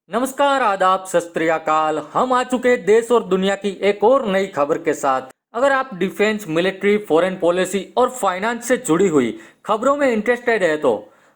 नमस्कार, आदाब, सत श्री अकाल। हम आ चुके हैं देश और दुनिया की एक और नई खबर के साथ। अगर आप डिफेंस, मिलिट्री, फॉरेन पॉलिसी और फाइनेंस से जुड़ी हुई खबरों में इंटरेस्टेड है तो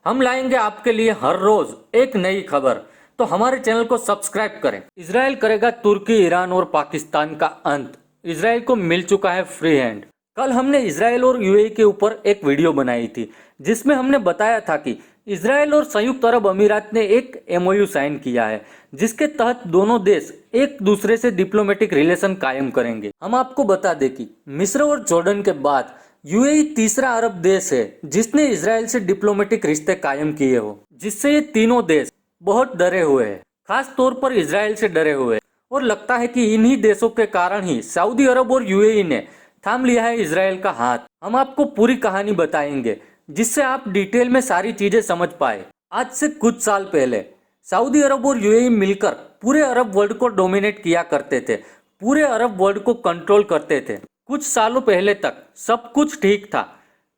हम लाएंगे आपके लिए हर रोज एक नई खबर। तो हमारे चैनल को सब्सक्राइब करें। इजराइल करेगा तुर्की, ईरान और पाकिस्तान का अंत। इजराइल को मिल चुका है फ्री हैंड। कल हमने इजराइल और यूएई के ऊपर एक वीडियो बनाई थी जिसमें हमने बताया था कि इजराइल और संयुक्त अरब अमीरात ने एक एमओयू साइन किया है जिसके तहत दोनों देश एक दूसरे से डिप्लोमेटिक रिलेशन कायम करेंगे। हम आपको बता दें कि मिस्र और जॉर्डन के बाद यूएई तीसरा अरब देश है जिसने इजराइल से डिप्लोमेटिक रिश्ते कायम किए हो, जिससे ये तीनों देश बहुत डरे हुए हैं, खास तौर पर इजराइल से डरे हुए हैं। और लगता है कि इन्हीं देशों के कारण ही सऊदी अरब और यूएई ने थाम लिया है इजराइल का हाथ। हम आपको पूरी कहानी बताएंगे जिससे आप डिटेल में सारी चीजें समझ पाए। आज से कुछ साल पहले सऊदी अरब और यूएई मिलकर पूरे अरब वर्ल्ड को डोमिनेट किया करते थे, पूरे अरब वर्ल्ड को कंट्रोल करते थे। कुछ सालों पहले तक सब कुछ ठीक था,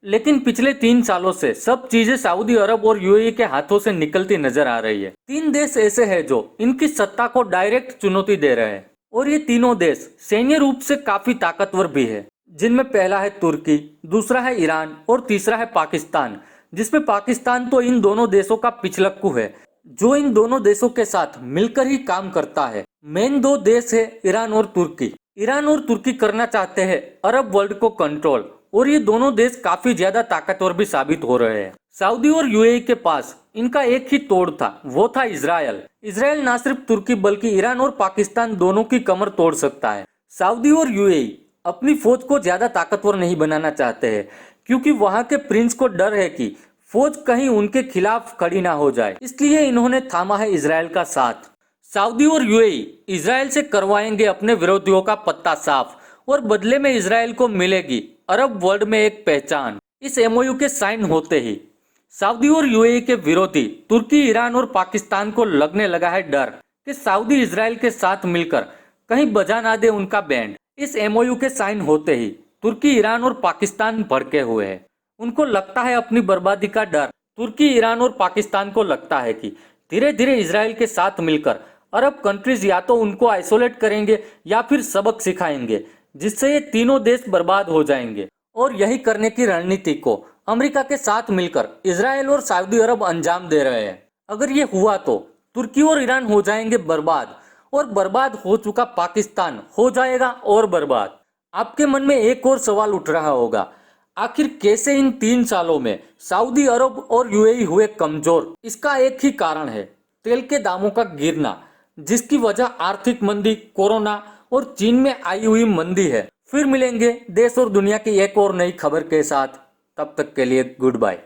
लेकिन पिछले 3 सालों से सब चीजें सऊदी अरब और यूएई के हाथों से निकलती नजर आ रही है। 3 देश ऐसे हैं जो इनकी सत्ता को डायरेक्ट चुनौती दे रहे हैं और ये तीनों देश सैन्य रूप से काफी ताकतवर भी है, जिनमें पहला है तुर्की, दूसरा है ईरान और तीसरा है पाकिस्तान, जिसमें पाकिस्तान तो इन दोनों देशों का पिछलक्कू है जो इन दोनों देशों के साथ मिलकर ही काम करता है। मेन 2 देश है ईरान और तुर्की। ईरान और तुर्की करना चाहते हैं अरब वर्ल्ड को कंट्रोल और ये दोनों देश काफी ज्यादा ताकतवर भी साबित हो रहे हैं। सऊदी और यूएई के पास इनका एक ही तोड़ था, वो था इजराइल। इजराइल ना सिर्फ तुर्की बल्कि ईरान और पाकिस्तान दोनों की कमर तोड़ सकता है। सऊदी और यूएई अपनी फौज को ज्यादा ताकतवर नहीं बनाना चाहते हैं क्योंकि वहां के प्रिंस को डर है कि फौज कहीं उनके खिलाफ खड़ी ना हो जाए, इसलिए इन्होंने थामा है इजराइल का साथ। सऊदी और यूएई इजराइल से करवाएंगे अपने विरोधियों का पत्ता साफ और बदले में इजराइल को मिलेगी अरब वर्ल्ड में एक पहचान। इस एमओयू के साइन होते ही सऊदी और यूएई के विरोधी तुर्की, ईरान और पाकिस्तान को लगने लगा है डर कि सऊदी इजराइल के साथ मिलकर कहीं बजा ना दे उनका बैंड। इस एमओयू के साइन होते ही तुर्की, ईरान और पाकिस्तान भड़के हुए हैं। उनको लगता है अपनी बर्बादी का डर। तुर्की, ईरान और पाकिस्तान को लगता है कि धीरे धीरे इजराइल के साथ मिलकर अरब कंट्रीज या तो उनको आइसोलेट करेंगे या फिर सबक सिखाएंगे, जिससे ये तीनों देश बर्बाद हो जाएंगे। और यही करने की रणनीति को अमेरिका के साथ मिलकर इजराइल और सऊदी अरब अंजाम दे रहे हैं। अगर ये हुआ तो तुर्की और ईरान हो जाएंगे बर्बाद और बर्बाद हो चुका पाकिस्तान हो जाएगा और बर्बाद। आपके मन में एक और सवाल उठ रहा होगा, आखिर कैसे इन 3 सालों में सऊदी अरब और यूएई हुए कमजोर? इसका एक ही कारण है, तेल के दामों का गिरना, जिसकी वजह आर्थिक मंदी, कोरोना और चीन में आई हुई मंदी है। फिर मिलेंगे देश और दुनिया की एक और नई खबर के साथ। तब तक के लिए गुड बाय।